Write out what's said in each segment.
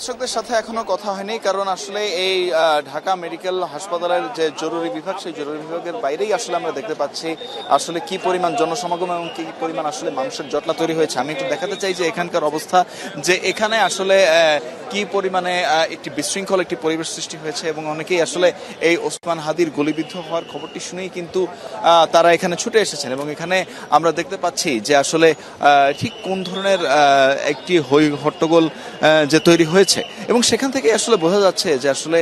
দর্শকদের সাথে এখনো কথা হয়নি, কারণ আসলে এই ঢাকা মেডিকেল হাসপাতালের যে জরুরি বিভাগ, সেই জরুরি বিভাগের বাইরেই আসলে আমরা দেখতে পাচ্ছি আসলে কি পরিমাণ জনসমাগম এবং কি পরিমাণ আসলে মানুষের জটলা তৈরি হয়েছে। আমি একটু দেখাতে চাই যে এখানকার অবস্থা, যে এখানে আসলে কি পরিমাণে একটি বিশৃঙ্খল একটি পরিবেশ সৃষ্টি হয়েছে এবং অনেকেই আসলে এই ওসমান হাদির গুলিবিদ্ধ হওয়ার খবরটি শুনেই কিন্তু তারা এখানে ছুটে এসেছেন। এবং এখানে আমরা দেখতে পাচ্ছি যে আসলে ঠিক কোন ধরনের একটি হট্টগোল যে তৈরি হয়েছে এবং সেখান থেকে আসলে বোঝা যাচ্ছে যে আসলে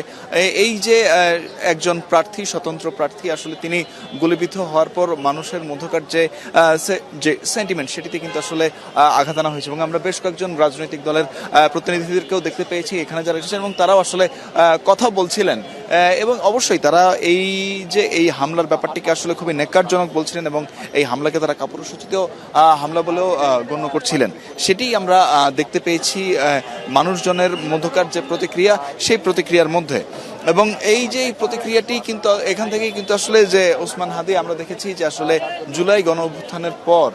এই যে একজন প্রার্থী, স্বতন্ত্র প্রার্থী, আসলে তিনি গুলিবিদ্ধ হওয়ার পর মানুষের মধ্যকার যে সেন্টিমেন্ট, সেটিতে কিন্তু আসলে আঘাত আনা হয়েছে। এবং আমরা বেশ কয়েকজন রাজনৈতিক দলের প্রতিনিধিদেরকেও দেখতে পেয়েছি এখানে যারা এসেছেন এবং তারাও আসলে কথা বলছিলেন এবং অবশ্যই তারা এই যে এই হামলার ব্যাপারটিকে আসলে খুবই ন্যাক্কারজনক বলছিলেন এবং এই হামলাকে তারা কাপুরুষোচিত হামলা বলেও গণ্য করছিলেন। সেটি আমরা দেখতে পেয়েছি মানুষজনের মধ্যকার যে প্রতিক্রিয়া, সেই প্রতিক্রিয়ার মধ্যে। এবং এই যে প্রতিক্রিয়াটি কিন্তু এখান থেকেই কিন্তু আসলে যে ওসমান হাদি, আমরা দেখেছি যে আসলে জুলাই গণ অভ্যুত্থানের পর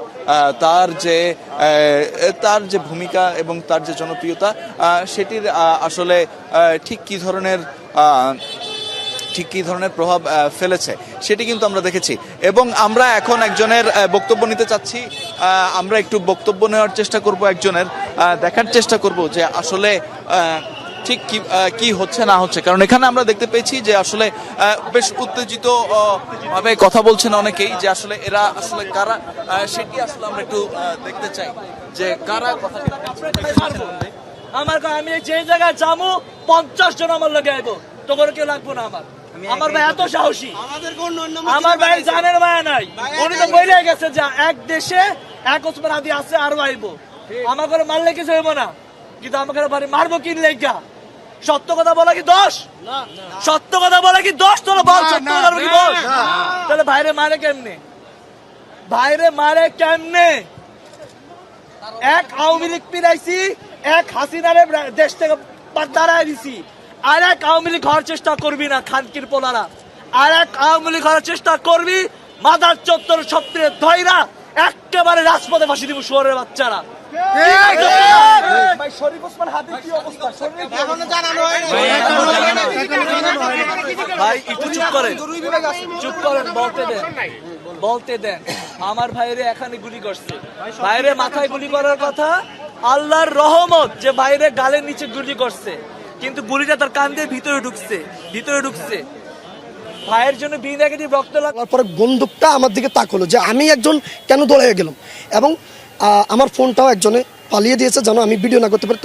তার যে ভূমিকা এবং তার যে জনপ্রিয়তা, সেটির আসলে ঠিক কী ধরনের প্রভাব ফেলেছে সেটি কিন্তু আমরা দেখেছি। এবং আমরা এখন একজনের বক্তব্য নিতে চাচ্ছি। আমরা একটু বক্তব্য নেওয়ার চেষ্টা করব, একজনের দেখার চেষ্টা করব যে আসলে ঠিক কি হচ্ছে না হচ্ছে। কারণ এখানে আমরা দেখতে পেয়েছি যে আসলে বেশ উত্তেজিত ভাবে কথা বলছেন অনেকেই, যে আসলে এরা আসলে কারা, সেটি আসলে আমরা একটু দেখতে চাই যে কারা কথা। আমি যে জায়গায় যাবো 50 জন আমার লোক আইবো, তো করে কেউ লাগবো না। আমার ভাই এত সাহসী, আমার ভাই জানের মায়া নাই। উনি তো বলে গেছে যে এক দেশে এক ওসমান হাদি আছে, আরো আইবো। আমার ঘরে মারলে কিছু হইব না, কিন্তু আমাকে বাড়ি মারবো কি লেগা? সত্য কথা বলা কি দোষ? সত্য কথা বলা কি দোষ? তোরা বল, সত্য কথা বলা কি দোষ? তাহলে ভাইরে মারে কেমনে? এক আওয়ামী লীগ পিরাইছি, এক হাসিনারে দেশ থেকে দাঁড়ায় দিছি, আর এক আওয়ামী লীগ হওয়ার চেষ্টা করবি না খানকির পোলারা। আর এক আওয়ামী লীগ হওয়ার চেষ্টা করবি, মাদার চত্বর সপ্তাহে ধৈরা একেবারে রাজপথে ফাঁসি দিব শুয়োরের বাচ্চারা। ভাই একটু চুপ করেন, বলতে দেন। আমার ভাইরে এখানে গুলি করছে, ভাইরে মাথায় গুলি করার কথা। আল্লাহর রহমত যে ভাইরে গালের নিচে গুলি করছে, কিন্তু গুলিটা তার কান দিয়ে ভিতরে ঢুকছে। ভাইয়ের জন্য বি নেগেটিভ রক্ত লাগার পরে বন্দুকটা আমার দিকে তাকলো যে আমি একজন কেন দৌড়ে গেলাম, এবং আমার ফোনটাও একজনে পালিয়ে দিয়েছে যেন আমি ভিডিও না করতে পারি।